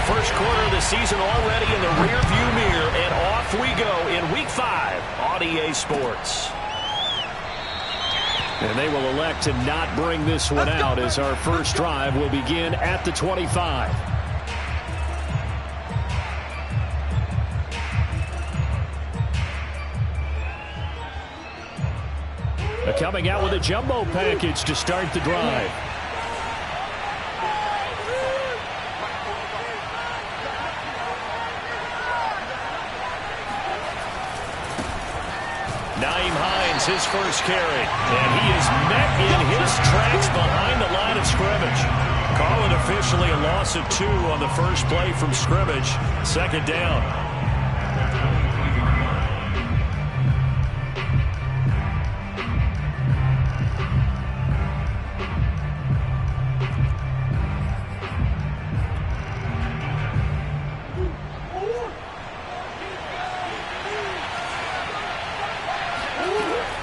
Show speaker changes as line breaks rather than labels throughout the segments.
first quarter of the season already in the rearview mirror, and off we go in Week 5 on EA Sports. And they will elect to not bring this one out as our first drive will begin at the 25. Coming out with a jumbo package to start the drive. His first carry, and he is met in his tracks behind the line of scrimmage. Call it officially a loss of 2 on the first play from scrimmage. Second down.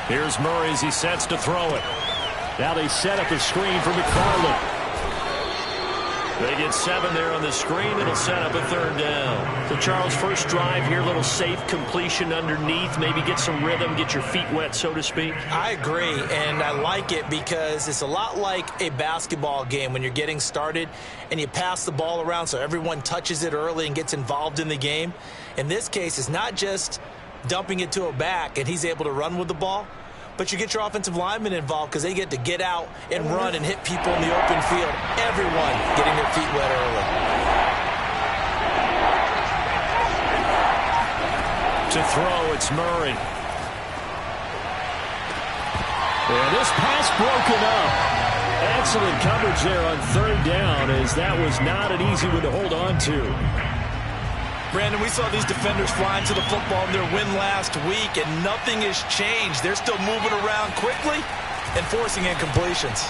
Here's Murray as he sets to throw it. Now they set up a screen for McFarland. They get 7 there on the screen. It'll set up a third down. So, Charles, first drive here, little safe completion underneath. Maybe get some rhythm, get your feet wet, so to speak.
I agree, and I like it because it's a lot like a basketball game when you're getting started and you pass the ball around so everyone touches it early and gets involved in the game. In this case, it's not just dumping it to a back and he's able to run with the ball, but you get your offensive linemen involved because they get to get out and run and hit people in the open field. Everyone getting their feet wet early.
To throw, it's Murray. And this pass broken up. Excellent coverage there on third down, as that was not an easy one to hold on to.
Brandon, we saw these defenders flying to the football in their win last week, and nothing has changed. They're still moving around quickly and forcing incompletions.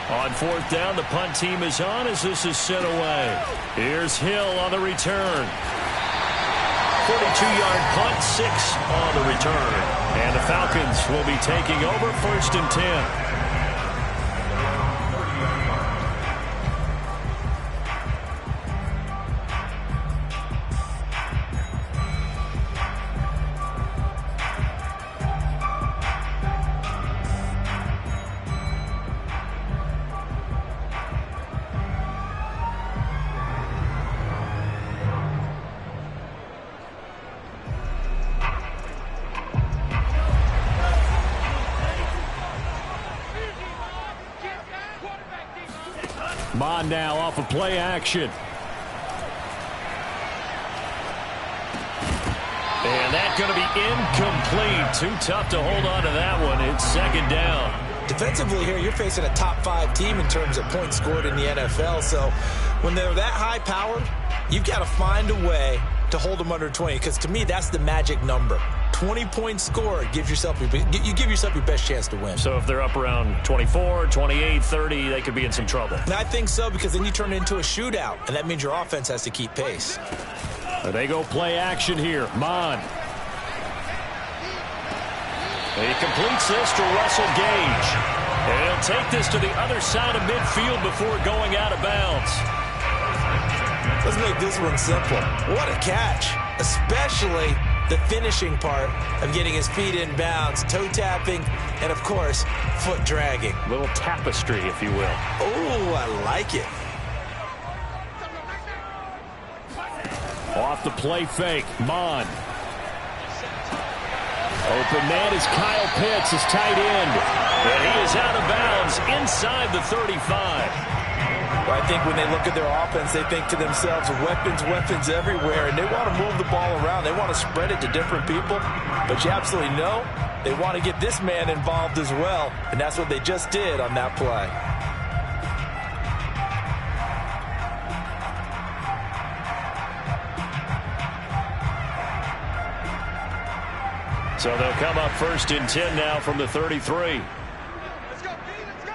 On fourth down, the punt team is on as this is sent away. Here's Hill on the return. 42-yard punt, 6 on the return. And the Falcons will be taking over first and 10. Bond now off of play action. And that's going to be incomplete. Too tough to hold on to that one. It's second down.
Defensively here, you're facing a top-5 team in terms of points scored in the NFL. So when they're that high-powered, you've got to find a way to hold them under 20. Because to me, that's the magic number. 20 points scored gives yourself you give yourself your best chance to win.
So if they're up around 24, 28, 30, they could be in some trouble.
And I think so, because then you turn it into a shootout, and that means your offense has to keep pace.
They go play action here. Mon. He completes this to Russell Gage. And he'll take this to the other side of midfield before going out of bounds.
Let's make this one simple. What a catch, especially the finishing part of getting his feet in bounds, toe tapping, and of course, foot dragging.
Little tapestry, if you will.
Oh, I like it.
Off the play fake, Mon. Open man is Kyle Pitts, his tight end. And he is out of bounds inside the 35.
Well, I think when they look at their offense, they think to themselves, weapons, weapons everywhere, and they want to move the ball around. They want to spread it to different people, but you absolutely know they want to get this man involved as well, and that's what they just did on that play.
So they'll come up first and 10 now from the 33.
Let's go, let's go.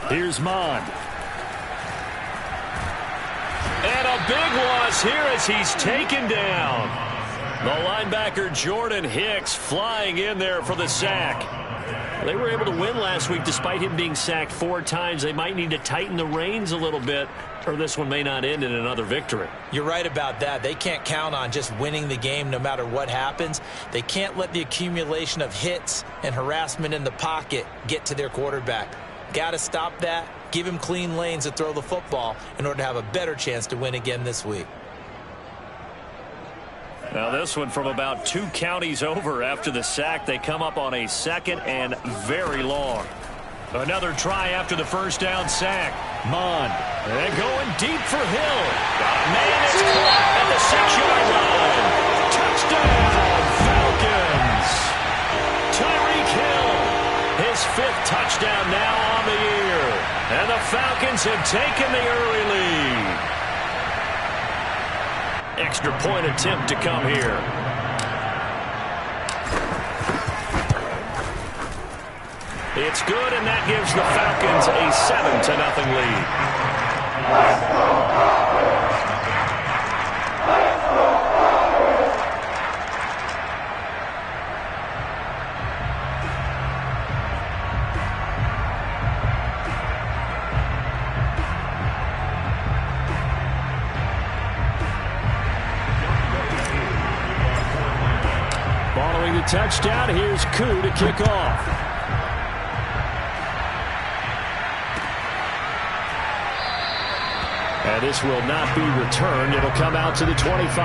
Here's Mon. And a big loss here as he's taken down. The linebacker Jordan Hicks flying in there for the sack. They were able to win last week despite him being sacked 4 times. They might need to tighten the reins a little bit, or this one may not end in another victory.
You're right about that. They can't count on just winning the game no matter what happens. They can't let the accumulation of hits and harassment in the pocket get to their quarterback. Got to stop that, give him clean lanes to throw the football in order to have a better chance to win again this week.
Now this one from about 2 counties over after the sack. They come up on a 2nd and very long. Another try after the first down sack. Mond. And going deep for Hill. Got a man that's caught at the 6-yard line. Touchdown, Falcons. Tyreek Hill. His 5th touchdown now on the year. And the Falcons have taken the early lead. Extra point attempt to come here. It's good, and that gives the Falcons a 7-0 lead. Following the touchdown, here's Koo to kick off. And this will not be returned. It'll come out to the 25.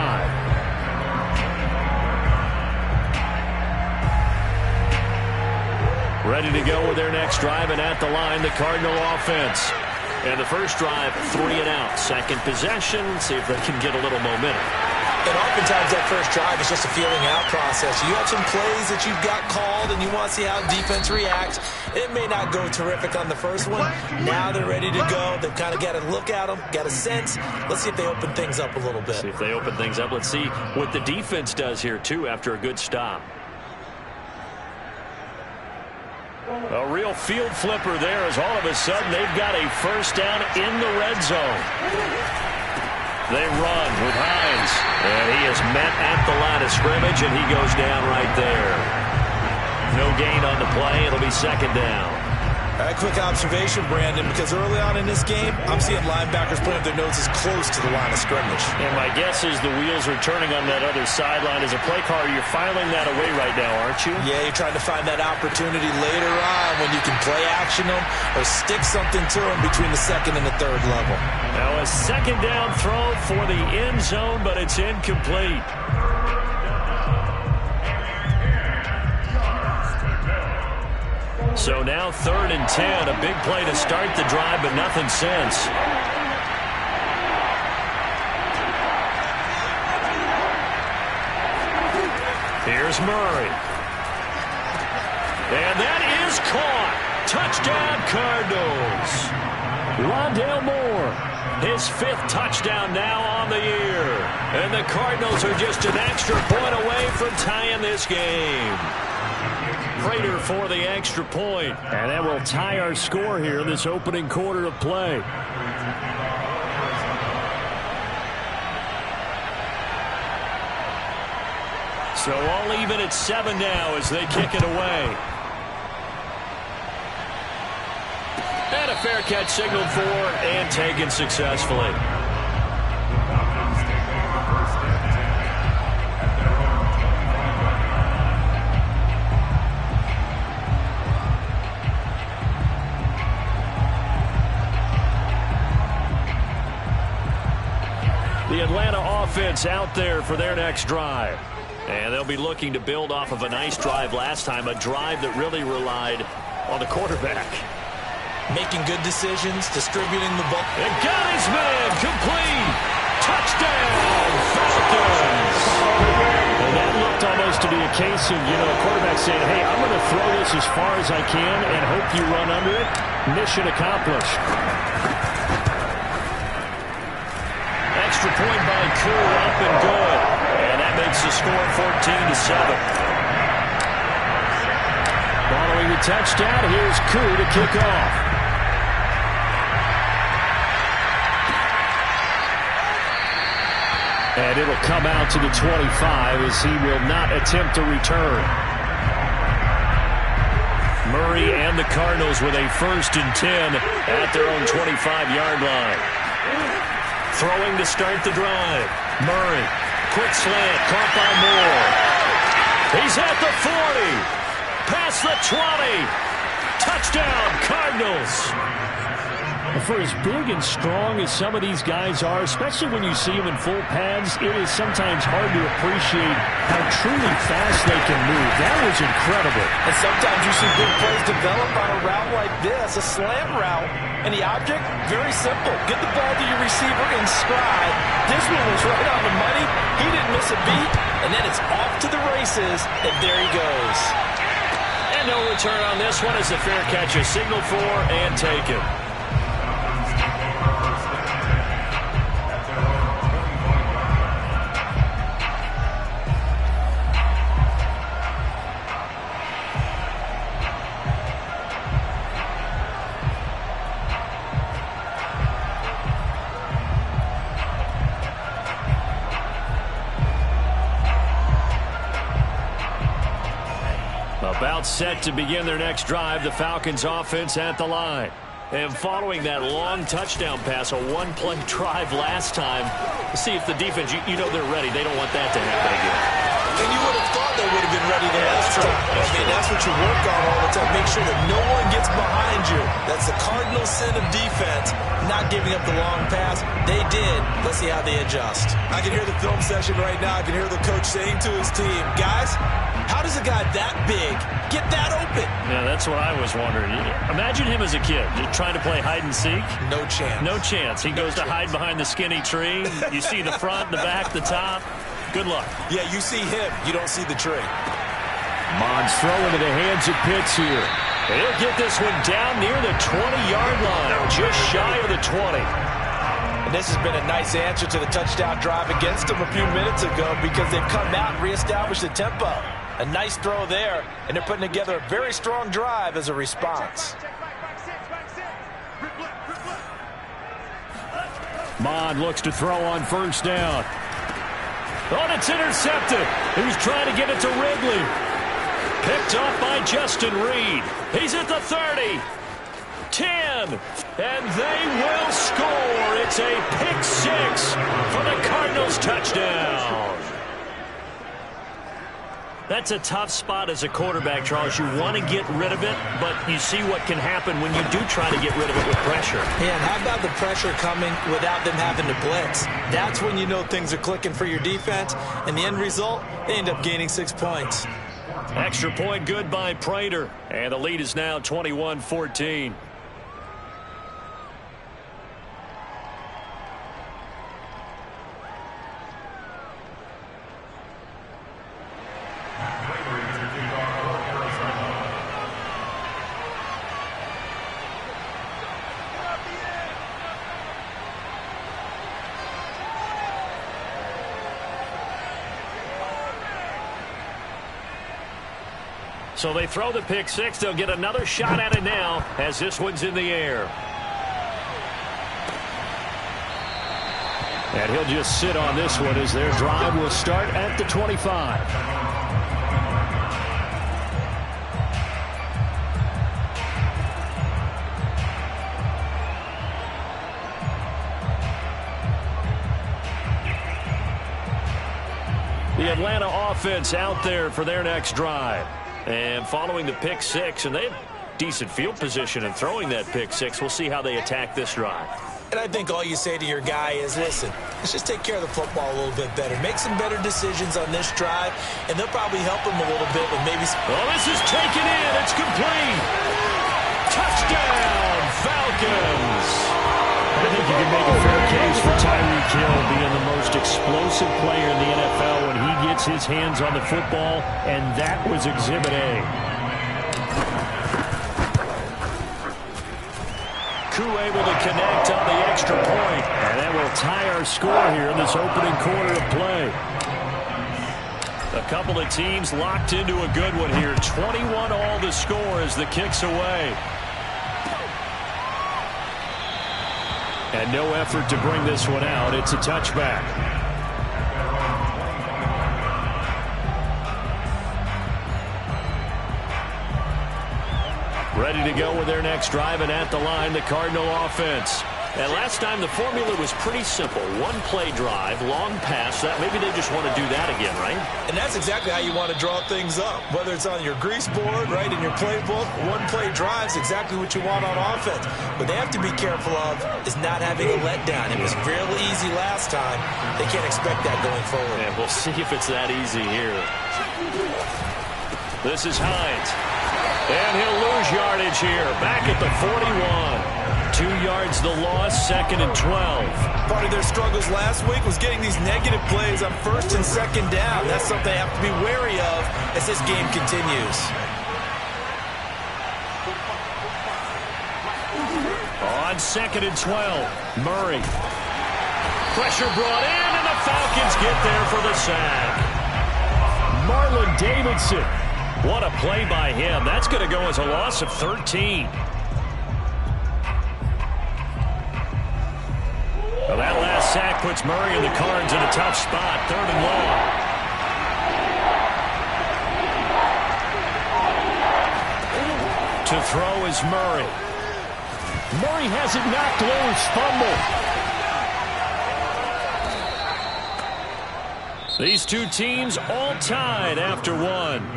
Ready to go with their next drive, and at the line, the Cardinal offense. And the first drive, 3 and out. Second possession, see if they can get a little momentum.
And oftentimes that first drive is just a feeling out process. You have some plays that you've got called and you want to see how defense reacts. It may not go terrific on the first one. Now they're ready to go. They've kind of got to look at them, got a sense. Let's see if they open things up a little bit.
See if they open things up. Let's see what the defense does here, too, after a good stop. A real field flipper there as all of a sudden they've got a first down in the red zone. They run with Hines, and he is met at the line of scrimmage, and he goes down right there. No gain on the play. It'll be second down.
A quick observation, Brandon, because early on in this game, I'm seeing linebackers putting their noses close to the line of scrimmage.
And my guess is the wheels are turning on that other sideline. As a play caller, you're filing that away right now, aren't you?
Yeah, you're trying to find that opportunity later on when you can play action them or stick something to them between the second and the third level.
Now a second down throw for the end zone, but it's incomplete. So now 3rd and 10, a big play to start the drive, but nothing since. Here's Murray. And that is caught. Touchdown, Cardinals. Rondale Moore, his 5th touchdown now on the year. And the Cardinals are just an extra point away from tying this game. Prater for the extra point. And that will tie our score here in this opening quarter of play. So all even at 7 now as they kick it away. And a fair catch signaled for and taken successfully. The Atlanta offense out there for their next drive. And they'll be looking to build off of a nice drive last time, a drive that really relied on the quarterback.
Making good decisions, distributing the ball.
And got his man, complete. Touchdown, Falcons. And that looked almost to be a case of, a quarterback saying, hey, I'm going to throw this as far as I can and hope you run under it. Mission accomplished. Extra point by Koo, up and good. And that makes the score 14-7. Following the touchdown, here's Koo to kick off. And it'll come out to the 25 as he will not attempt to return. Murray and the Cardinals with a 1st and 10 at their own 25-yard line. Throwing to start the drive. Murray. Quick slant. Caught by Moore. He's at the 40. Past the 20. Touchdown, Cardinals.
For as big and strong as some of these guys are, especially when you see them in full pads, it is sometimes hard to appreciate how truly fast they can move. That was incredible.
And sometimes you see big plays develop on a route like this, a slant route. And the object, very simple. Get the ball to your receiver in stride. This one was right on the money. He didn't miss a beat. And then it's off to the races, and there he goes.
And no return on this one as the fair catch is signaled for and taken. About set to begin their next drive, the Falcons offense at the line. And following that long touchdown pass, a one-play drive last time, see if the defense, you know they're ready. They don't want that to happen again.
And you would have thought they would have been ready the last time. I mean, that's what you work on all the time. Make sure that no one gets behind you. That's the cardinal sin of defense, not giving up the long pass. They did. Let's see how they adjust. I can hear the film session right now. I can hear the coach saying to his team, guys, how does a guy that big get that open?
Yeah, that's what I was wondering. Imagine him as a kid, just trying to play hide and seek.
No chance.
No chance. He goes to hide behind the skinny tree. You see the front, the back, the top. Good luck.
Yeah, you see him. You don't see the tree.
Mons throwing to the hands of Pitts here.
He'll get this one down near the 20-yard line, just shy of the 20.
And this has been a nice answer to the touchdown drive against them a few minutes ago because they've come out and reestablished the tempo. A nice throw there, and they're putting together a very strong drive as a response.
Mond looks to throw on 1st down.
Oh, it's intercepted. He was trying to get it to Wrigley. Picked off by Justin Reed. He's at the 30. 10. And they will score. It's a pick 6 for the Cardinals touchdown. That's a tough spot as a quarterback, Charles. You want to get rid of it, but you see what can happen when you do try to get rid of it with pressure.
Yeah, and how about the pressure coming without them having to blitz? That's when you know things are clicking for your defense, and the end result, they end up gaining 6 points.
Extra point good by Prater, and the lead is now 21-14. So they throw the pick 6. They'll get another shot at it now as this one's in the air. And he'll just sit on this one as their drive will start at the 25. The Atlanta offense out there for their next drive. And following the pick 6, and they have decent field position in throwing that pick 6. We'll see how they attack this drive.
And I think all you say to your guy is, listen, let's just take care of the football a little bit better. Make some better decisions on this drive, and they'll probably help him a little bit with maybe some...
Oh, this is taken in. It's complete. Touchdown, Falcons.
I think you can make a fair case for Tyreek Hill being the most explosive player in the NFL when he gets his hands on the football, and that was Exhibit A.
Koo able to connect on the extra point.
And that will tie our score here in this opening quarter of play.
A couple of teams locked into a good one here. 21 all the score as the kick's away.
And no effort to bring this one out. It's a touchback.
Ready to go with their next drive, and at the line, the Cardinal offense. And last time, the formula was pretty simple. One-play drive, long pass. That maybe they just want to do that again, right?
And that's exactly how you want to draw things up. Whether it's on your grease board, right, in your playbook, one-play drive is exactly what you want on offense. What they have to be careful of is not having a letdown. It was real easy last time. They can't expect that going forward.
And we'll see if it's that easy here. This is Hines. And he'll lose yardage here. Back at the 41. 2 yards the loss, 2nd and 12.
Part of their struggles last week was getting these negative plays on 1st and 2nd down. That's something they have to be wary of as this game continues.
On 2nd and 12, Murray. Pressure brought in, and the Falcons get there for the sack.
Marlon Davidson.
What a play by him. That's going to go as a loss of 13. Well, that last sack puts Murray and the Cards in a tough spot, 3rd and long. To throw is Murray.
Murray has it knocked loose, fumble.
These two teams all tied after one.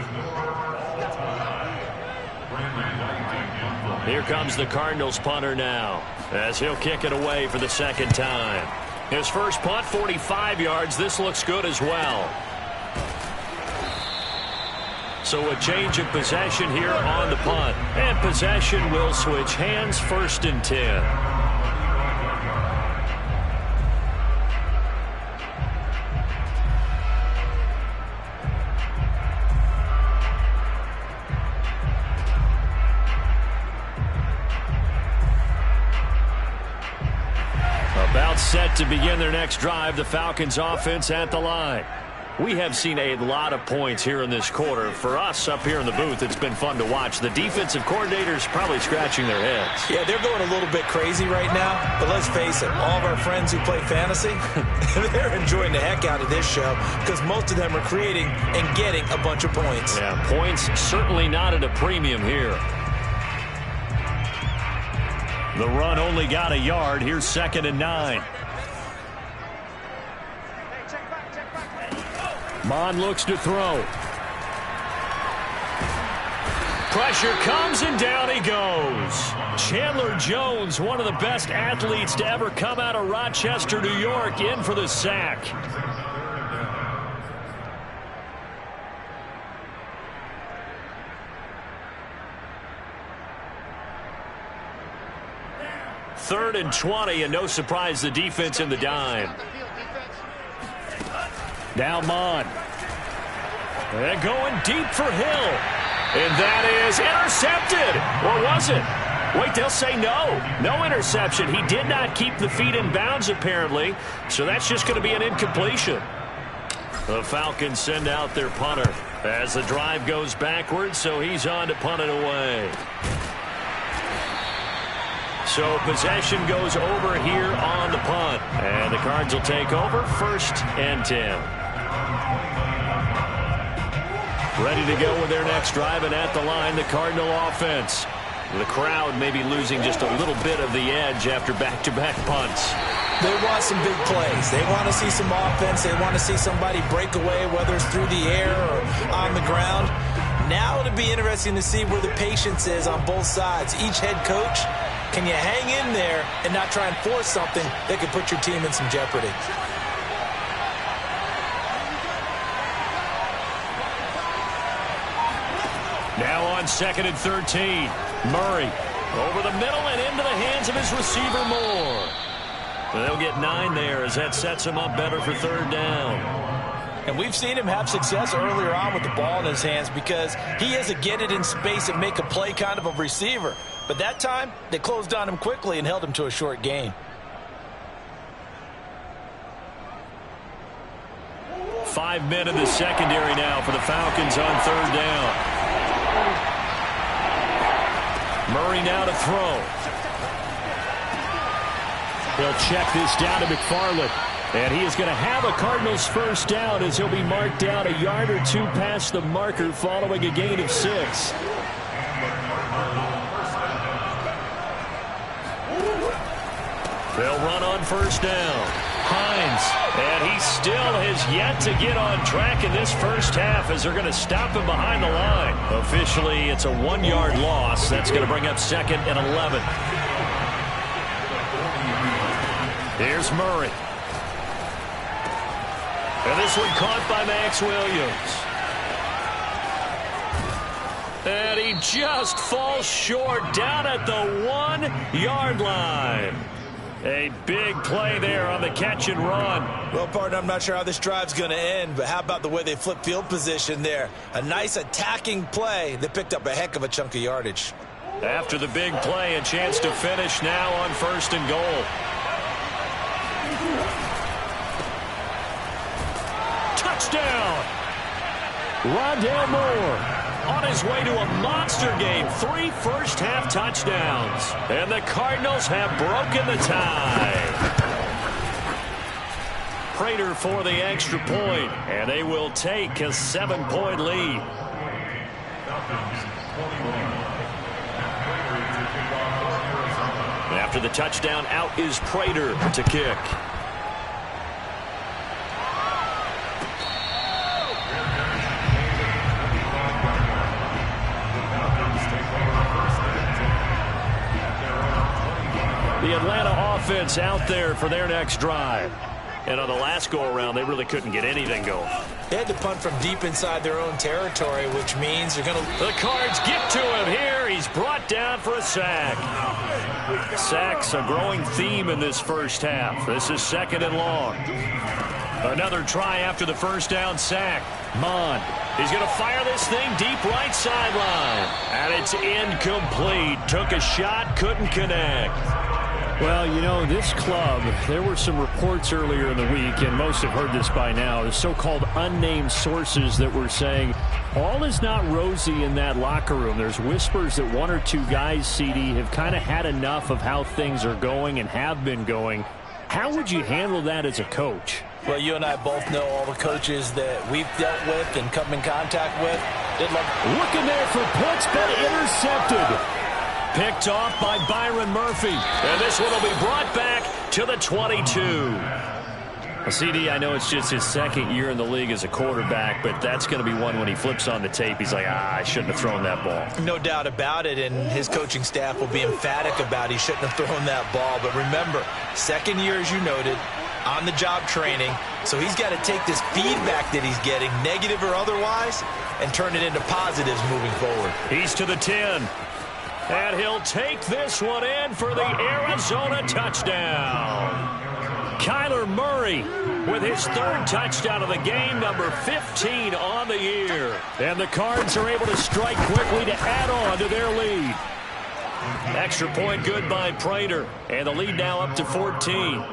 Here comes the Cardinals punter now, as he'll kick it away for the 2nd time. His first punt, 45 yards. This looks good as well. So a change of possession here on the punt. And possession will switch hands, 1st and 10. About set to begin their next drive, the Falcons offense at the line. We have seen a lot of points here in this quarter. For us up here in the booth, it's been fun to watch. The defensive coordinators probably scratching their heads.
Yeah, they're going a little bit crazy right now. But let's face it, all of our friends who play fantasy, they're enjoying the heck out of this show because most of them are creating and getting a bunch of points.
Yeah, points certainly not at a premium here. The run only got a yard. Here's 2nd and 9. Mon looks to throw. Pressure comes, and down he goes. Chandler Jones, one of the best athletes to ever come out of Rochester, New York, in for the sack. Third and 20, and no surprise, the defense in the dime. Now Mon. And going deep for Hill. And that is intercepted. Or was it? Wait, they'll say no. No interception. He did not keep the feet in bounds, apparently. So that's just going to be an incompletion. The Falcons send out their punter as the drive goes backwards, so he's on to punt it away. So possession goes over here on the punt. And the Cards will take over, 1st and 10. Ready to go with their next drive, and at the line, the Cardinal offense. The crowd may be losing just a little bit of the edge after back-to-back punts.
They want some big plays. They want to see some offense. They want to see somebody break away, whether it's through the air or on the ground. Now it'll be interesting to see where the patience is on both sides. Each head coach, can you hang in there and not try and force something that could put your team in some jeopardy?
Now on 2nd and 13. Murray over the middle and into the hands of his receiver Moore. They'll get 9 there as that sets him up better for 3rd down.
And we've seen him have success earlier on with the ball in his hands because he is a get it in space and make a play kind of a receiver. But that time, they closed on him quickly and held him to a short gain.
5 men in the secondary now for the Falcons on 3rd down. Murray now to throw.
They'll check this down to McFarland. And he is going to have a Cardinals 1st down as he'll be marked down a yard or 2 past the marker following a gain of 6.
run on first down. Hines, and he still has yet to get on track in this first half as they're going to stop him behind the line. Officially, it's a 1-yard loss. That's going to bring up 2nd and 11. Here's Murray. And this one caught by Max Williams. And he just falls short down at the 1-yard line. A big play there on the catch and run.
Well, partner, I'm not sure how this drive's going to end, but how about the way they flip field position there? A nice attacking play that picked up a heck of a chunk of yardage.
After the big play, a chance to finish now on 1st and goal. Touchdown! Rondale Moore on his way to a monster game. 3 first-half touchdowns. And the Cardinals have broken the tie. Prater for the extra point, and they will take a 7-point lead. After the touchdown, out is Prater to kick. The Atlanta offense out there for their next drive. And on the last go-around, they really couldn't get anything going.
They had to punt from deep inside their own territory, which means they're going to...
The Cards get to him here. He's brought down for a sack. Sacks a growing theme in this first half. This is 2nd and long. Another try after the first down sack. Mond. He's going to fire this thing deep right sideline. And it's incomplete. Took a shot, couldn't connect.
Well, you know, this club, there were some reports earlier in the week, and most have heard this by now, the so-called unnamed sources that were saying all is not rosy in that locker room. There's whispers that 1 or 2 guys, CD, have kind of had enough of how things are going and have been going. How would you handle that as a coach?
Well, you and I both know all the coaches that we've dealt with and come in contact with.
Looking there for Pitts, but intercepted. Picked off by Byron Murphy. And this one will be brought back to the 22. Well, CD, I know it's just his 2nd year in the league as a quarterback, but that's going to be one when he flips on the tape. He's like, I shouldn't have thrown that ball.
No doubt about it, and his coaching staff will be emphatic about he shouldn't have thrown that ball. But remember, 2nd year, as you noted, on-the-job training, so he's got to take this feedback that he's getting, negative or otherwise, and turn it into positives moving forward.
He's to the 10. And he'll take this one in for the Arizona touchdown. Kyler Murray with his 3rd touchdown of the game, number 15 on the year. And the Cards are able to strike quickly to add on to their lead. Extra point good by Prater. And the lead now up to 14.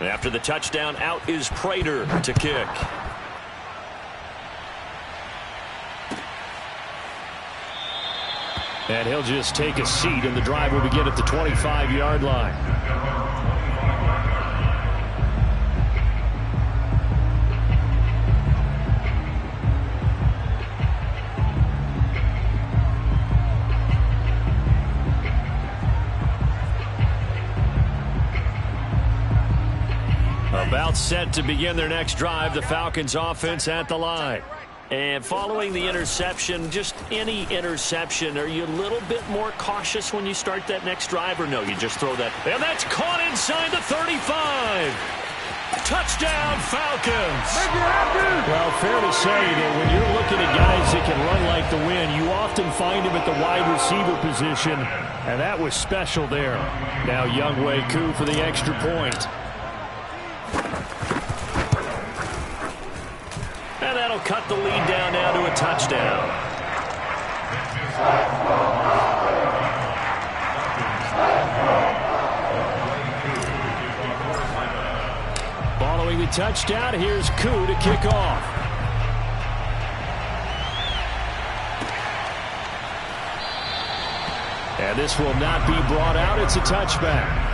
After the touchdown, out is Prater to kick. And he'll just take a seat, and the drive will begin at the 25-yard line. About set to begin their next drive, the Falcons offense at the line. And following the interception, just any interception, are you a little bit more cautious when you start that next drive, or no, you just throw that? And that's caught inside the 35. Touchdown, Falcons.
Well, fair to say that when you're looking at guys that can run like the wind, you often find them at the wide receiver position, and that was special there. Now Younghoe Koo for the extra point. And that'll cut the lead down now to a touchdown. Following the touchdown, here's Koo to kick off. And this will not be brought out. It's a touchback.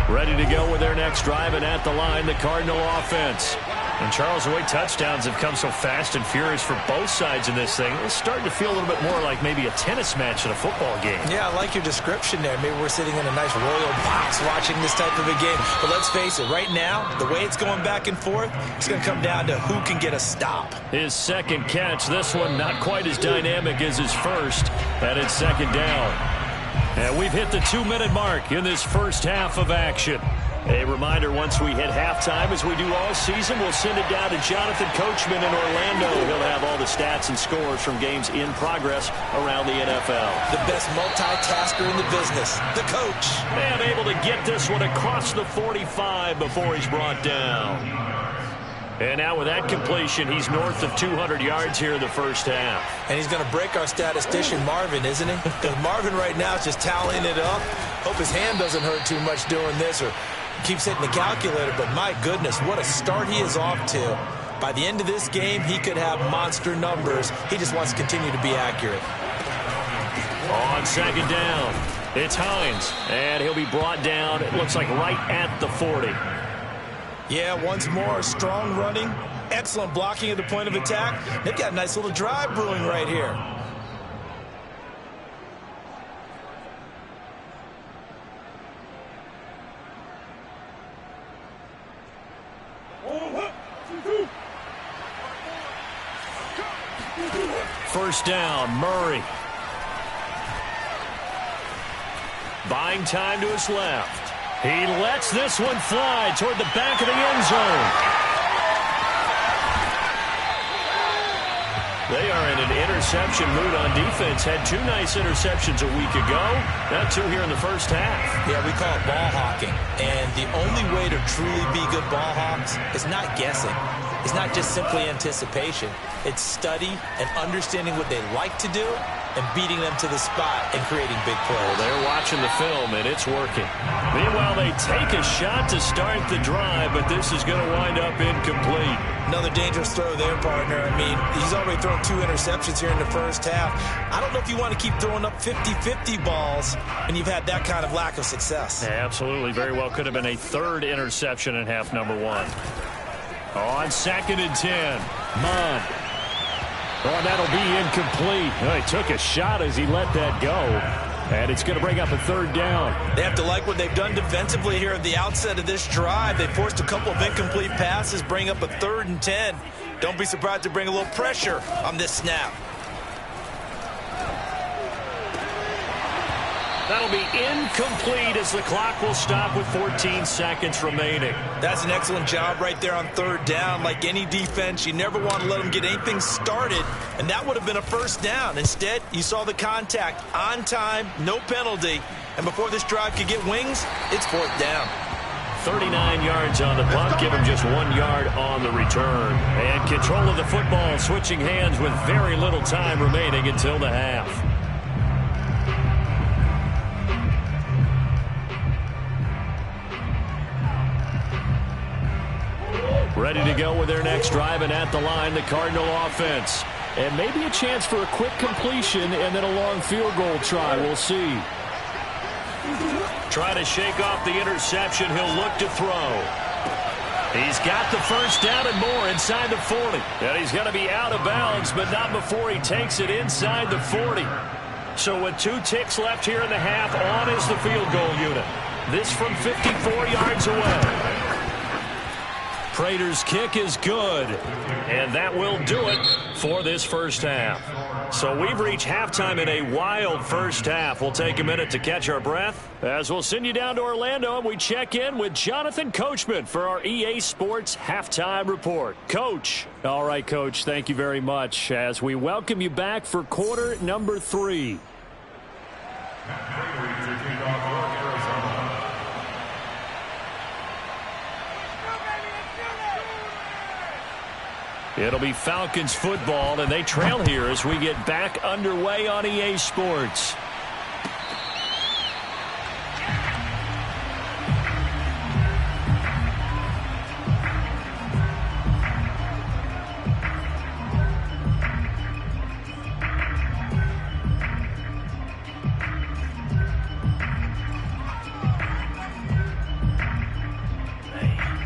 Ready to go with their next drive, and at the line, the Cardinal offense.
And Charles, the way touchdowns have come so fast and furious for both sides in this thing, it's starting to feel a little bit more like maybe a tennis match in a football game.
Yeah, I like your description there. Maybe we're sitting in a nice royal box watching this type of a game. But let's face it, right now, the way it's going back and forth, it's going to come down to who can get a stop.
His second catch, this one not quite as dynamic as his first, and it's second down. And we've hit the 2-minute mark in this first half of action. A reminder, once we hit halftime, as we do all season, we'll send it down to Jonathan Coachman in Orlando. He'll have all the stats and scores from games in progress around the NFL.
The best multitasker in the business, the coach.
And able to get this one across the 45 before he's brought down. And now with that completion, he's north of 200 yards here in the first half.
And he's going to break our statistician, Marvin, isn't he? Because Marvin right now is just tallying it up. Hope his hand doesn't hurt too much doing this, or keeps hitting the calculator, but my goodness, what a start he is off to. By the end of this game, he could have monster numbers. He just wants to continue to be accurate.
On second down, it's Hines, and he'll be brought down, it looks like right at the 40.
Yeah, once more, strong running, excellent blocking at the point of attack. They've got a nice little drive brewing right here.
First down, Murray. Buying time to his left. He lets this one fly toward the back of the end zone. They are in an interception mood on defense. Had 2 nice interceptions a week ago. Now 2 here in the first half.
Yeah, we call it ball hawking. And the only way to truly be good ball hawks is not guessing. It's not just simply anticipation. It's study and understanding what they like to do and beating them to the spot and creating big plays.
Well, they're watching the film, and it's working. Meanwhile, they take a shot to start the drive, but this is going to wind up incomplete.
Another dangerous throw there, partner. I mean, he's already thrown 2 interceptions here in the first half. I don't know if you want to keep throwing up 50-50 balls when you've had that kind of lack of success.
Yeah, absolutely. Very well could have been a 3rd interception in half number 1. On second and 10, Munn. Oh, and that'll be incomplete. Oh, he took a shot as he let that go. And it's going to bring up a 3rd down.
They have to like what they've done defensively here at the outset of this drive. They forced a couple of incomplete passes, bring up a 3rd and 10. Don't be surprised to bring a little pressure on this snap.
That'll be incomplete as the clock will stop with 14 seconds remaining.
That's an excellent job right there on 3rd down. Like any defense, you never want to let them get anything started, and that would have been a 1st down. Instead, you saw the contact on time, no penalty, and before this drive could get wings, it's 4th down.
39 yards on the punt, give him just 1 yard on the return. And control of the football, switching hands with very little time remaining until the half. Ready to go with their next drive, and at the line, the Cardinal offense.
And maybe a chance for a quick completion and then a long field goal try. We'll see.
Try to shake off the interception. He'll look to throw. He's got the first down and more inside the 40. And he's going to be out of bounds, but not before he takes it inside the 40. So with 2 ticks left here in the half, on is the field goal unit. This from 54 yards away. Prater's kick is good, and that will do it for this first half. So we've reached halftime in a wild first half. We'll take a minute to catch our breath as we'll send you down to Orlando, and we check in with Jonathan Coachman for our EA Sports Halftime Report. Coach.
All right, Coach, thank you very much as we welcome you back for quarter number 3.
It'll be Falcons football, and they trail here as we get back underway on EA Sports.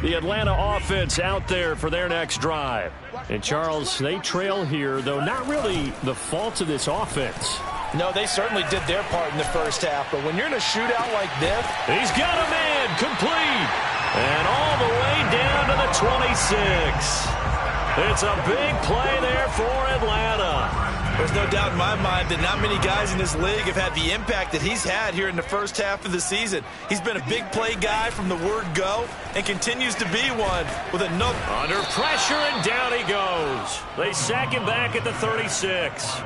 The The Atlanta offense out there for their next drive.
And, Charles, they trail here, though not really the fault of this offense.
No, they certainly did their part in the first half, but when you're in a shootout like this...
He's got a man, complete, and all the way down to the 26. It's a big play there for Atlanta.
There's no doubt in my mind that not many guys in this league have had the impact that he's had here in the first half of the season. He's been a big play guy from the word go and continues to be one with another.
Under pressure, and down he goes. They sack him back at the 36.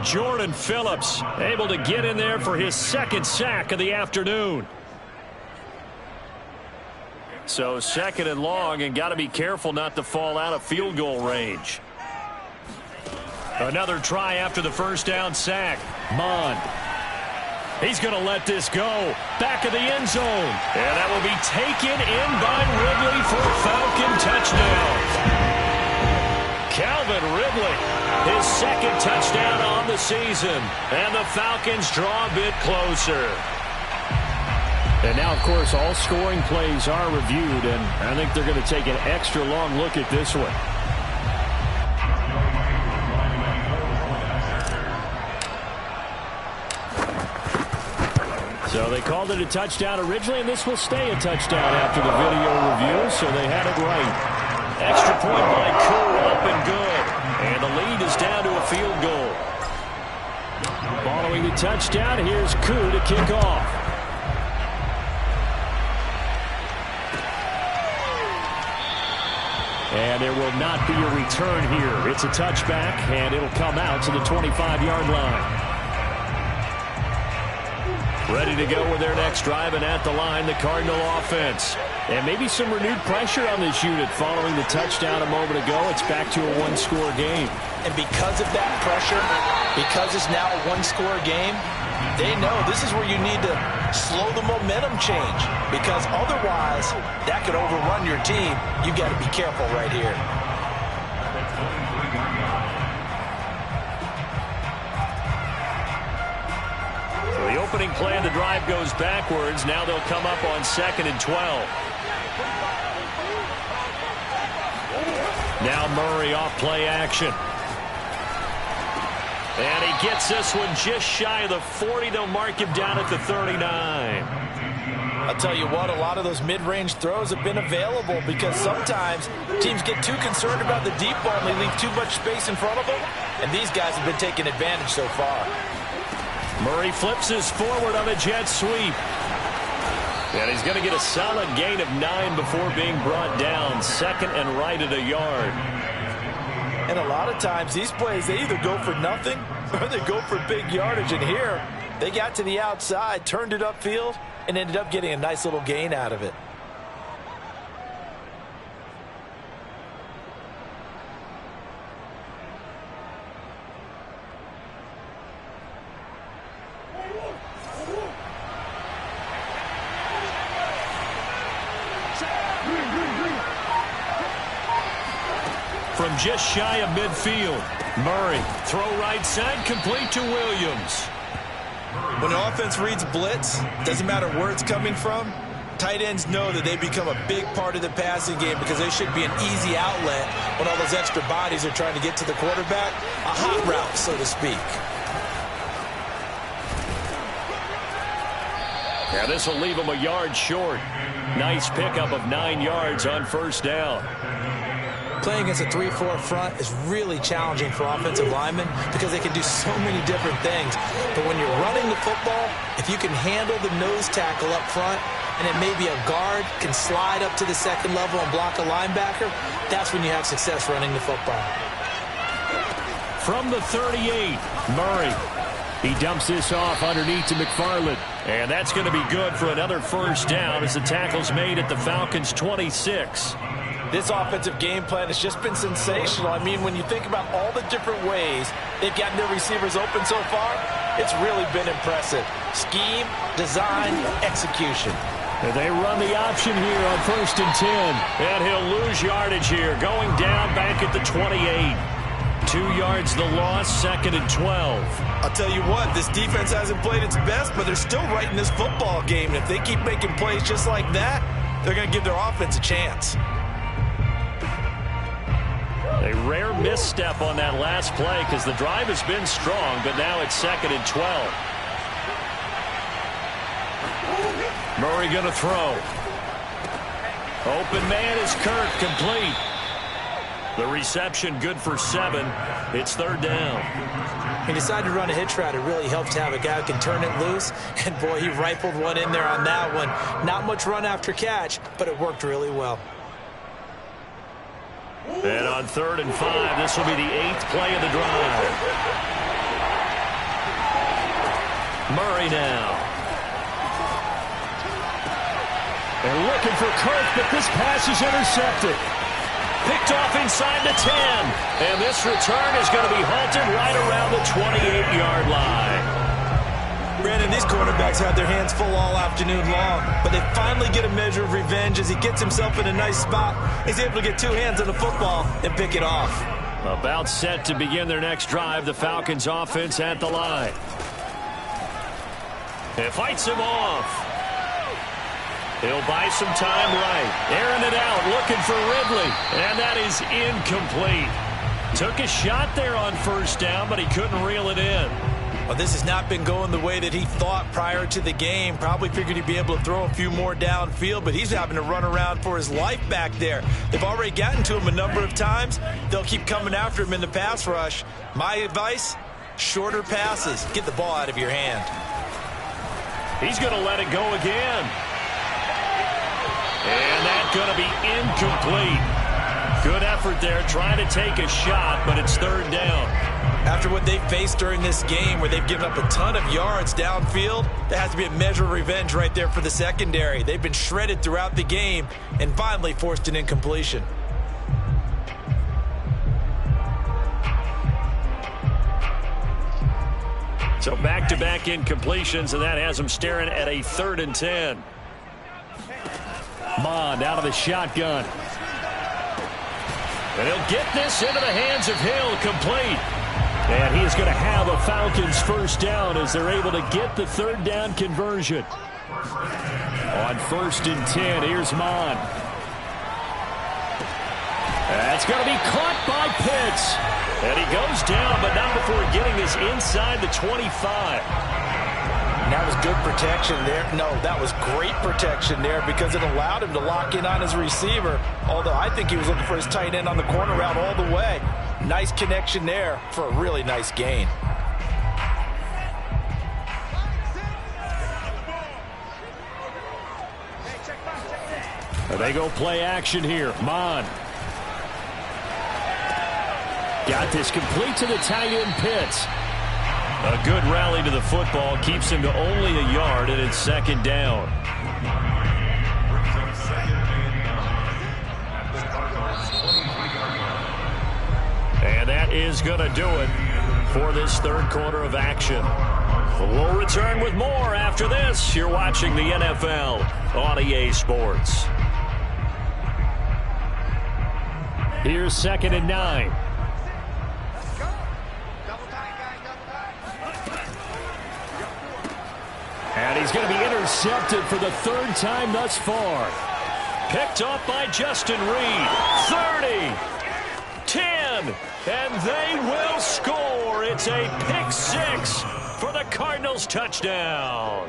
Jordan Phillips able to get in there for his second sack of the afternoon. So second and long, and got to be careful not to fall out of field goal range. Another try after the first down sack. Mond. He's going to let this go. Back of the end zone. And that will be taken in by Ridley for a Falcon touchdown. Calvin Ridley, his second touchdown on the season. And the Falcons draw a bit closer.
And now, of course, all scoring plays are reviewed, and I think they're going to take an extra long look at this one. So they called it a touchdown originally, and this will stay a touchdown after the video review, so they had it right.
Extra point by Koo, up and good. And the lead is down to a field goal.
Following the touchdown, here's Koo to kick off. And there will not be a return here. It's a touchback, and it'll come out to the 25-yard line.
Ready to go with their next drive, and at the line, the Cardinal offense.
And maybe some renewed pressure on this unit following the touchdown a moment ago. It's back to a one-score game.
And because of that pressure, because it's now a one-score game, they know this is where you need to slow the momentum change, because otherwise that could overrun your team. You got to be careful right here.
So the opening play of the drive goes backwards. Now they'll come up on 2nd and 12. Now Murray off play action. And he gets this one just shy of the 40. They'll mark him down at the 39.
I'll tell you what, a lot of those mid-range throws have been available because sometimes teams get too concerned about the deep ball and they leave too much space in front of them. And these guys have been taking advantage so far.
Murray flips his forward on a jet sweep. And he's going to get a solid gain of 9 before being brought down. 2nd and right at a yard.
And a lot of times these plays, they either go for nothing or they go for big yardage. And here, they got to the outside, turned it upfield, and ended up getting a nice little gain out of it.
From just shy of midfield, Murray, throw right side, complete to Williams.
When the offense reads blitz, doesn't matter where it's coming from, tight ends know that they become a big part of the passing game because they should be an easy outlet when all those extra bodies are trying to get to the quarterback. A hot route, so to speak.
Now this will leave him a yard short. Nice pickup of 9 yards on first down.
Playing against a 3-4 front is really challenging for offensive linemen because they can do so many different things. But when you're running the football, if you can handle the nose tackle up front, and then maybe a guard can slide up to the second level and block a linebacker, that's when you have success running the football.
From the 38, Murray.
He dumps this off underneath to McFarland.
And that's going to be good for another first down as the tackle's made at the Falcons' 26.
This offensive game plan has just been sensational. I mean, when you think about all the different ways they've gotten their receivers open so far, it's really been impressive. Scheme, design, execution.
And they run the option here on 1st and 10. And he'll lose yardage here, going down back at the 28. 2 yards the loss, 2nd and 12.
I'll tell you what, this defense hasn't played its best, but they're still right in this football game. And if they keep making plays just like that, they're going to give their offense a chance.
A rare misstep on that last play because the drive has been strong, but now it's 2nd and 12. Murray going to throw. Open man is Kirk, complete. The reception good for 7. It's 3rd down.
He decided to run a hitch route. It really helps to have a guy who can turn it loose. And, boy, he rifled one in there on that one. Not much run after catch, but it worked really well.
And on 3rd and 5, this will be the 8th play of the drive. Murray now.
They're looking for Kirk, but this pass is intercepted.
Picked off inside the 10. And this return is going to be halted right around the 28-yard line.
Brandon, these quarterbacks had their hands full all afternoon long, but they finally get a measure of revenge as he gets himself in a nice spot. He's able to get 2 hands on the football and pick it off.
About set to begin their next drive, the Falcons offense at the line. It fights him off. He'll buy some time right. Airing it out, looking for Ridley. And that is incomplete. Took a shot there on 1st down, but he couldn't reel it in.
Well, this has not been going the way that he thought prior to the game. Probably figured he'd be able to throw a few more downfield, but he's having to run around for his life back there. They've already gotten to him a number of times. They'll keep coming after him in the pass rush. My advice, shorter passes. Get the ball out of your hand.
He's going to let it go again. And that's going to be incomplete. Good effort there, trying to take a shot, but it's 3rd down.
After what they've faced during this game where they've given up a ton of yards downfield, there has to be a measure of revenge right there for the secondary. They've been shredded throughout the game and finally forced an incompletion.
So back-to-back incompletions, and that has them staring at a 3rd and 10.
Mond out of the shotgun.
And he'll get this into the hands of Hill, complete.
And he is going to have a Falcons 1st down as they're able to get the 3rd down conversion. On 1st and 10, here's Mond. That's going to be caught by Pitts.
And he goes down, but not before getting this inside the 25.
And that was good protection there. No, that was great protection there because it allowed him to lock in on his receiver. Although I think he was looking for his tight end on the corner route all the way. Nice connection there for a really nice gain.
They go play action here. Mond. Got this complete to the tight end Pitts.
A good rally to the football keeps him to only a yard, and it's 2nd down. And that is going to do it for this 3rd quarter of action. We'll return with more after this. You're watching the NFL on EA Sports.
Here's 2nd and 9. And he's going to be intercepted for the 3rd time thus far.
Picked off by Justin Reed. 30. 10. And they will score. It's a pick 6 for the Cardinals touchdown.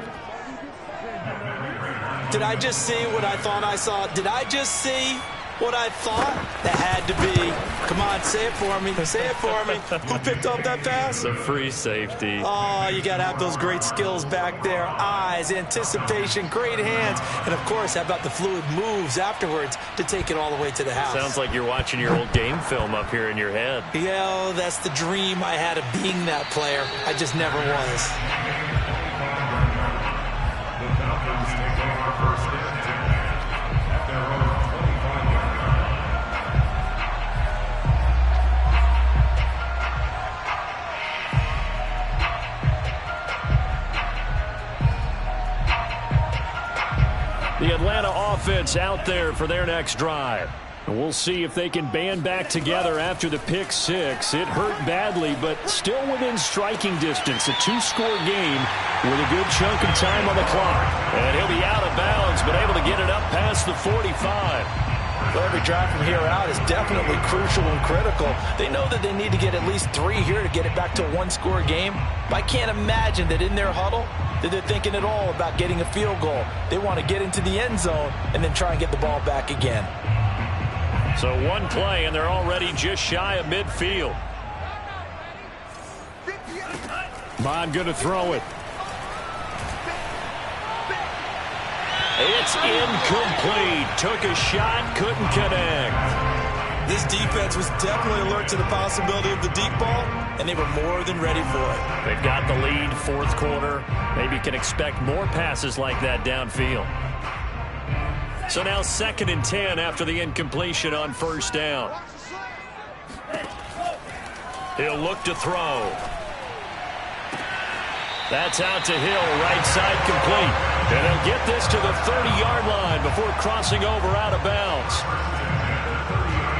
Did I just see what I thought I saw? Did I just see what I thought? That had to be. Come on, say it for me. Say it for me. Who picked up that pass?
The free safety.
Oh, you got to have those great skills back there. Eyes, anticipation, great hands. And, of course, how about the fluid moves afterwards to take it all the way to the house?
Sounds like you're watching your old game film up here in your head.
Yeah, that's the dream I had of being that player. I just never was.
The Atlanta offense out there for their next drive.
And we'll see if they can band back together after the pick six. It hurt badly, but still within striking distance. A two-score game with a good chunk of time on the clock.
And he'll be out of bounds, but able to get it up past the 45.
But every drive from here out is definitely crucial and critical. They know that they need to get at least 3 here to get it back to a one-score game. But I can't imagine that in their huddle that they're thinking at all about getting a field goal. They want to get into the end zone and then try and get the ball back again.
So one play, and they're already just shy of midfield.
Bond going to throw it.
It's incomplete. Took a shot, couldn't connect.
This defense was definitely alert to the possibility of the deep ball, and they were more than ready for it.
They've got the lead, fourth quarter. Maybe you can expect more passes like that downfield. So now 2nd and 10 after the incompletion on first down. He'll look to throw. That's out to Hill, right side complete. And he'll get this to the 30-yard line before crossing over out of bounds.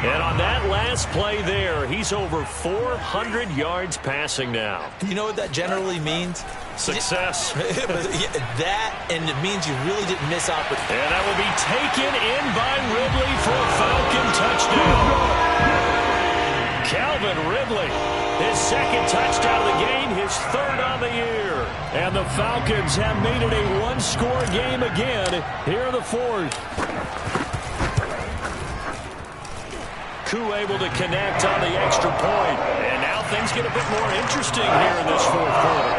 And on that last play there, he's over 400 yards passing now.
You know what that generally means?
Success.
That, and it means you really didn't miss opportunity.
And that will be taken in by Ridley for a Falcon touchdown. Calvin Ridley, his 2nd touchdown of the game, his 3rd on the year.
And the Falcons have made it a one-score game again here in the 4th.
Koo able to connect on the extra point. And now things get a bit more interesting here in this 4th quarter.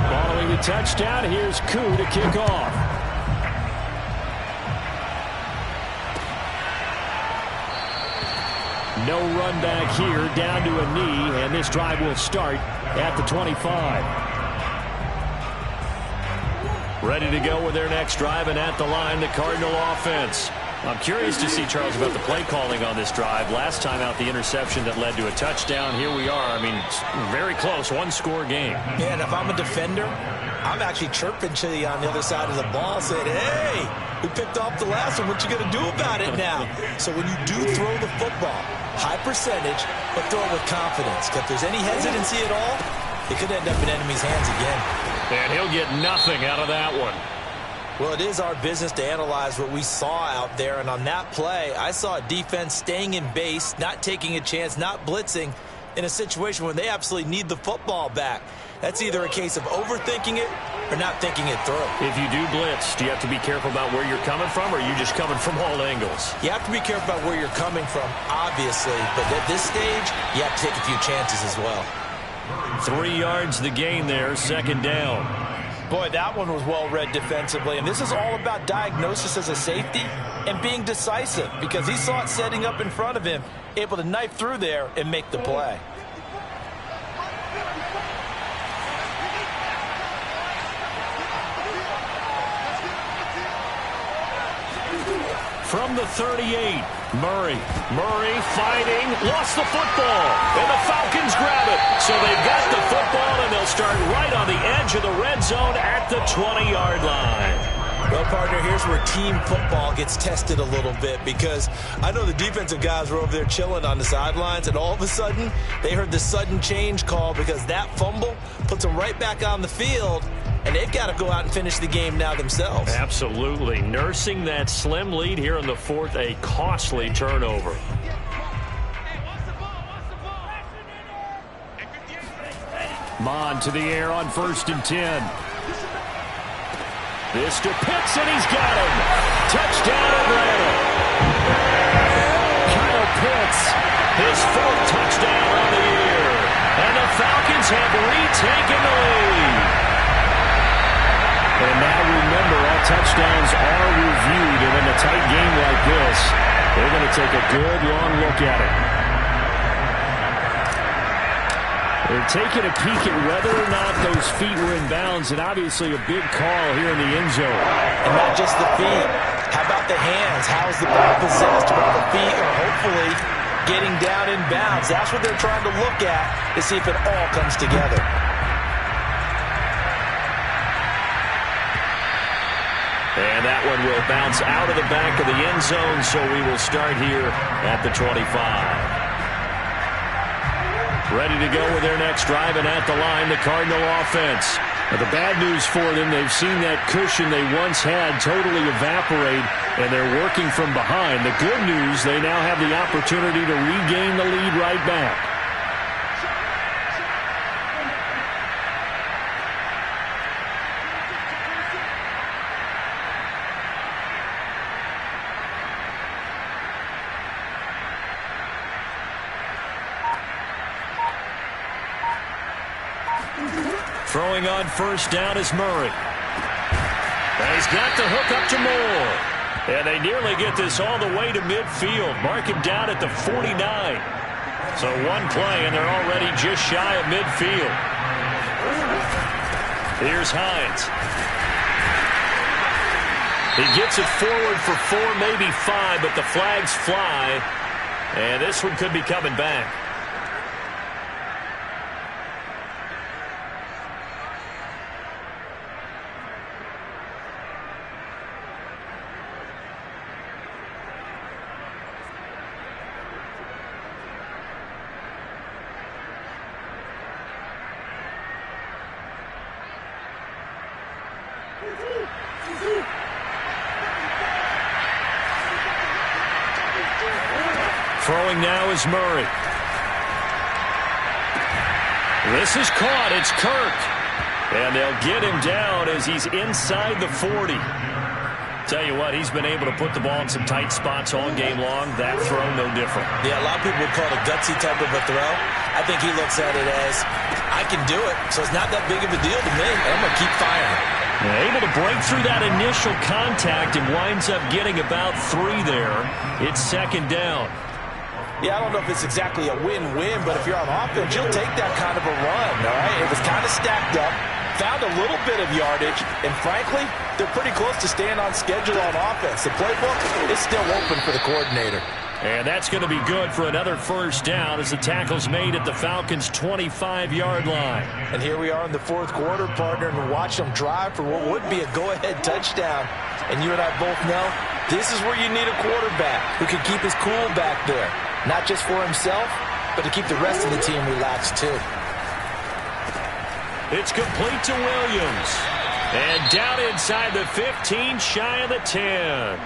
Following the touchdown, here's Koo to kick off. No run back here, down to a knee, and this drive will start at the 25.
Ready to go with their next drive, and at the line, the Cardinal offense. I'm curious to see, Charles, about the play calling on this drive. Last time out, the interception that led to a touchdown. Here we are. I mean, very close, one-score game.
Yeah, and if I'm a defender, I'm actually chirping to you on the other side of the ball, saying, hey, we picked off the last one. What you going to do about it now? So when you do throw the football, high percentage, but throw it with confidence. If there's any hesitancy at all, it could end up in enemy's hands again.
And he'll get nothing out of that one.
Well, it is our business to analyze what we saw out there, and on that play, I saw a defense staying in base, not taking a chance, not blitzing in a situation where they absolutely need the football back. That's either a case of overthinking it or not thinking it through.
If you do blitz, do you have to be careful about where you're coming from, or are you just coming from all angles?
You have to be careful about where you're coming from, obviously, but at this stage, you have to take a few chances as well.
3 yards the gain there, 2nd down.
Boy, that one was well read defensively, and this is all about diagnosis as a safety and being decisive, because he saw it setting up in front of him, able to knife through there and make the play.
From the 38, Murray fighting, lost the football, and the Falcons grab it. So they've got the football, and they'll start right on the edge of the red zone at the 20-yard line.
Well, partner, here's where team football gets tested a little bit, because I know the defensive guys were over there chilling on the sidelines, and all of a sudden, they heard the sudden change call because that fumble puts them right back on the field, and they've got to go out and finish the game now themselves.
Absolutely. Nursing that slim lead here in the 4th, a costly turnover.
Mond to the air on 1st and 10. This to Pitts, and he's got him. Touchdown, Atlanta. Kyle Pitts,
his 4th touchdown on the year. And the Falcons have retaken the lead.
And now remember, all touchdowns are reviewed, and in a tight game like this, they're going to take a good long look at it. They're taking a peek at whether or not those feet were in bounds, and obviously a big call here in the end zone.
And not just the feet. How about the hands? How is the ball possessed? While the feet are hopefully getting down in bounds. That's what they're trying to look at to see if it all comes together.
And that one will bounce out of the back of the end zone, so we will start here at the 25. Ready to go with their next drive, and at the line, the Cardinal offense. Now, the bad news for them, they've seen that cushion they once had totally evaporate, and they're working from behind. The good news, they now have the opportunity to regain the lead right back. Throwing on first down is Murray. And he's got the hook up to Moore. And they nearly get this all the way to midfield. Mark him down at the 49. So one play, and they're already just shy of midfield. Here's Hines. He gets it forward for 4, maybe 5, but the flags fly. And this one could be coming back. Throwing now is Murray. This is caught. It's Kirk. And they'll get him down as he's inside the 40. Tell you what, he's been able to put the ball in some tight spots all game long. That throw, no different.
Yeah, a lot of people would call it a gutsy type of a throw. I think he looks at it as, I can do it, so it's not that big of a deal to me. I'm going to keep firing.
Able to break through that initial contact and winds up getting about 3 there. It's second down.
Yeah, I don't know if it's exactly a win-win, but if you're on offense, you'll take that kind of a run, all right? It was kind of stacked up, found a little bit of yardage, and frankly, they're pretty close to staying on schedule on offense. The playbook is still open for the coordinator.
And that's going to be good for another first down as the tackle's made at the Falcons' 25-yard line.
And here we are in the fourth quarter, partner, and watch them drive for what would be a go-ahead touchdown. And you and I both know this is where you need a quarterback who can keep his cool back there. Not just for himself, but to keep the rest of the team relaxed, too.
It's complete to Williams. And down inside the 15, shy of the 10.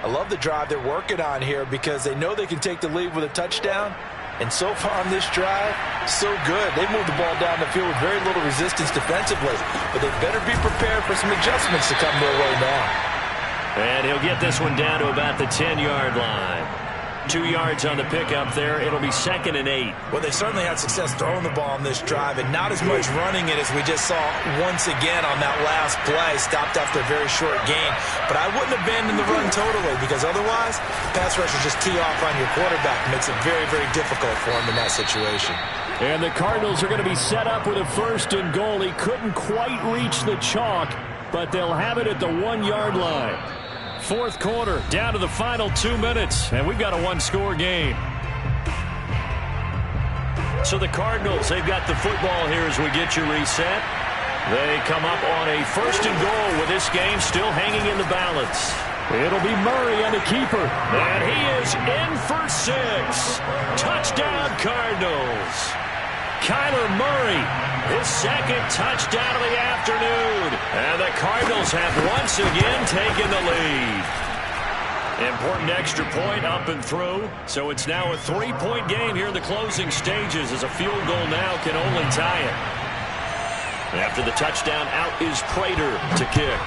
I love the drive they're working on here because they know they can take the lead with a touchdown. And so far on this drive, so good. They moved the ball down the field with very little resistance defensively. But they better be prepared for some adjustments to come their way now.
And he'll get this one down to about the 10-yard line. 2 yards on the pickup there. It'll be 2nd and 8.
Well, they certainly had success throwing the ball on this drive, and not as much running it as we just saw once again on that last play. Stopped after a very short gain. But I wouldn't abandon the run totally, because otherwise, pass rushers just tee off on your quarterback. It makes it very, very difficult for him in that situation.
And the Cardinals are going to be set up with a 1st and goal. He couldn't quite reach the chalk, but they'll have it at the 1-yard line. Fourth quarter, down to the final 2 minutes, and we've got a 1-score game.
So the Cardinals, they've got the football here as we get you reset. They come up on a 1st and goal with this game still hanging in the balance.
It'll be Murray on the keeper.
And he is in for 6. Touchdown, Cardinals. Kyler Murray, his 2nd touchdown of the afternoon. And the Cardinals have once again taken the lead. Important extra point up and through. So it's now a 3-point game here in the closing stages as a field goal now can only tie it. After the touchdown, out is Prater to kick.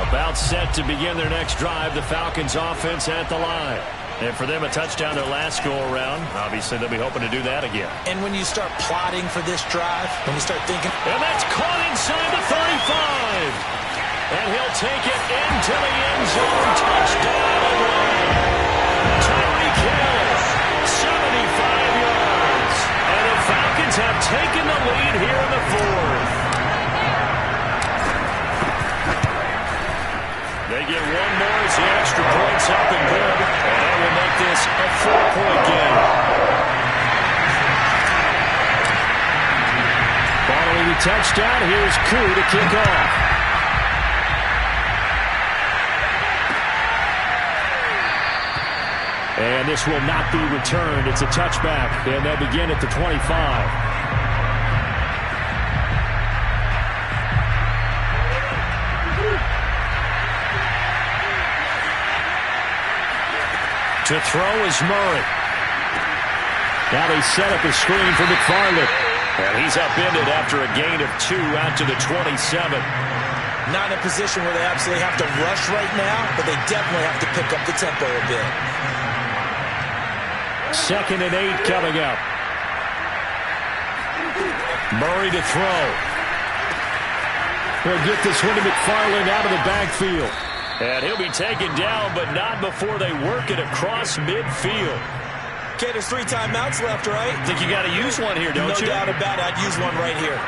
About set to begin their next drive. The Falcons offense at the line. And for them, a touchdown their last go-around. Obviously, they'll be hoping to do that again.
And when you start plotting for this drive, when you start thinking...
And that's caught inside the 35. And he'll take it into the end zone. Touchdown. Tyreek Hill, 75 yards. And the Falcons have taken the lead here in the fourth. They get one more as the extra point's up and good. And that will make this a 4-point game.
Following the touchdown, here's Koo to kick off. And this will not be returned. It's a touchback, and they'll begin at the 25.
To throw is Murray.
Now they set up a screen for McFarland.
And he's upended after a gain of 2 out to the 27.
Not in a position where they absolutely have to rush right now, but they definitely have to pick up the tempo a bit.
2nd and 8 coming up.
Murray to throw.
They'll get this one to McFarland out of the backfield.
And he'll be taken down, but not before they work it across midfield.
Okay, there's 3 timeouts left, right?
Think you got to use one here, don't you?
No doubt about it. I'd use one right here.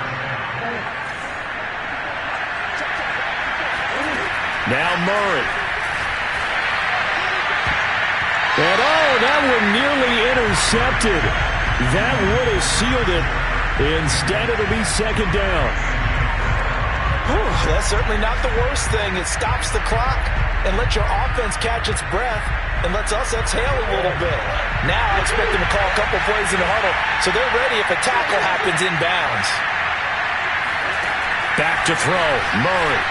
Now Murray.
And that one nearly intercepted. That would have sealed it. Instead, it'll be 2nd down.
That's certainly not the worst thing. It stops the clock and lets your offense catch its breath and lets us exhale a little bit. Now I expect them to call a couple plays in the huddle so they're ready if a tackle happens inbounds.
Back to throw, Murray.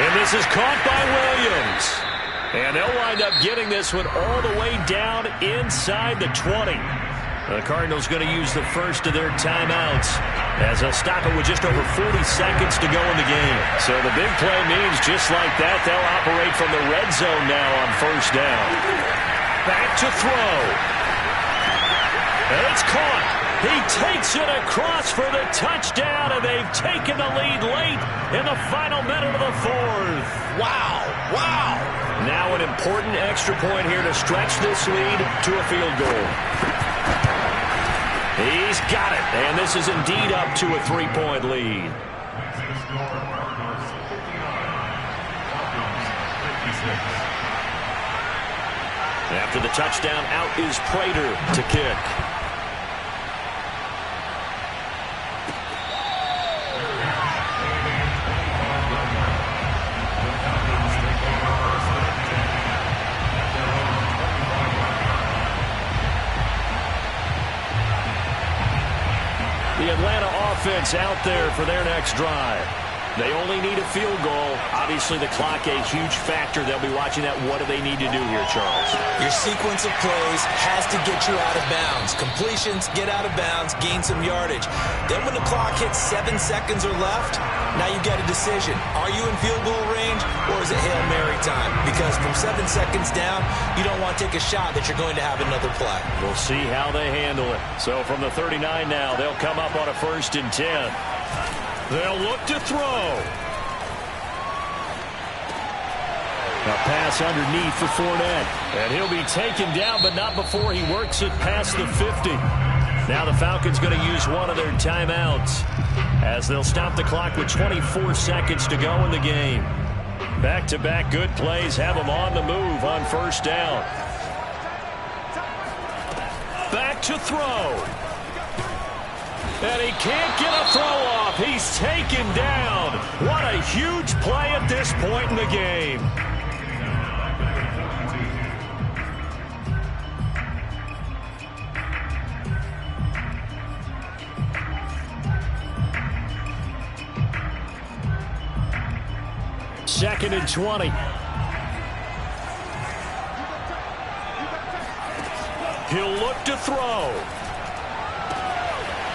And this is caught by Williams. And they'll wind up getting this one all the way down inside the 20. The Cardinals going to use the first of their timeouts as they'll stop it with just over 40 seconds to go in the game. So the big play means just like that, they'll operate from the red zone now on 1st down. Back to throw. And it's caught. He takes it across for the touchdown, and they've taken the lead late in the final minute of the 4th.
Wow, wow.
Now an important extra point here to stretch this lead to a field goal. He's got it, and this is indeed up to a 3-point lead. After the touchdown, out is Prater to kick. The Atlanta offense out there for their next drive. They only need a field goal. Obviously, the clock a huge factor. They'll be watching that. What do they need to do here, Charles?
Your sequence of plays has to get you out of bounds. Completions, get out of bounds, gain some yardage. Then when the clock hits 7 seconds or left, now you get a decision. Are you in field goal range, or is it Hail Mary time? Because from 7 seconds down, you don't want to take a shot that you're going to have another play.
We'll see how they handle it. So from the 39 now, they'll come up on a 1st and 10. They'll look to throw.
A pass underneath for Fournette.
And he'll be taken down, but not before he works it past the 50. Now the Falcons going to use one of their timeouts as they'll stop the clock with 24 seconds to go in the game. Back-to-back good plays have them on the move on 1st down. Back to throw. And he can't get a throw off. He's taken down. What a huge play at this point in the game.
Second and 20.
He'll look to throw.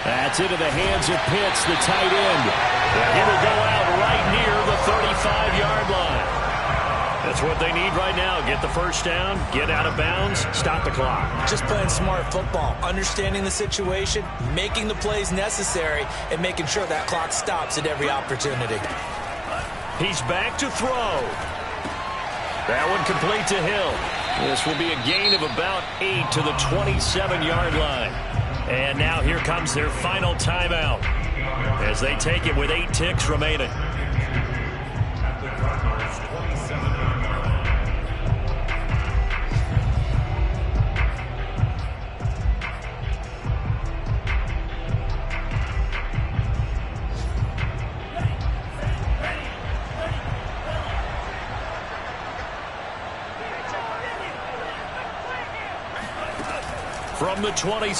That's into the hands of Pitts, the tight end.
And he will go out right near the 35-yard line. The That's what they need right now. Get the first down, get out of bounds, stop the clock.
Just playing smart football, understanding the situation, making the plays necessary, and making sure that clock stops at every opportunity.
He's back to throw. That one complete to Hill. This will be a gain of about 8 to the 27-yard line. And now here comes their final timeout as they take it with 8 ticks remaining. From the 27,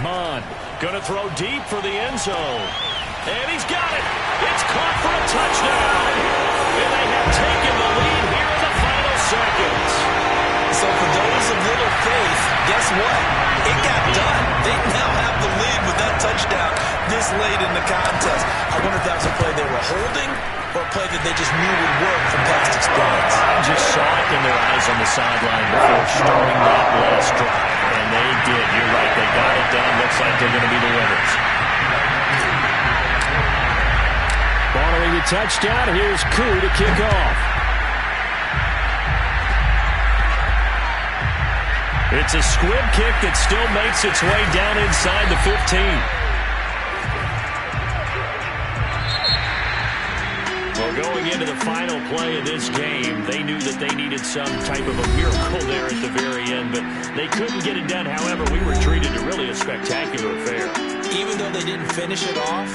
Mond going to throw deep for the end zone. And he's got it. It's caught for a touchdown. And they have taken the lead here in the final seconds.
So for those of little faith, guess what? It got done. They now have the lead with that touchdown this late in the contest. I wonder if that was a play they were holding or a play that they just knew would work from past experience.
I just saw it in their eyes on the sideline before starting that last drive. And they did. You're right. They got it done. Looks like they're going to be the winners.
Following the touchdown, here's Koo to kick off.
It's a squib kick that still makes its way down inside the 15. Well, going into the final play of this game, they knew that they needed some type of a miracle there at the very end, but they couldn't get it done. However, we were treated to really a spectacular affair.
Even though they didn't finish it off,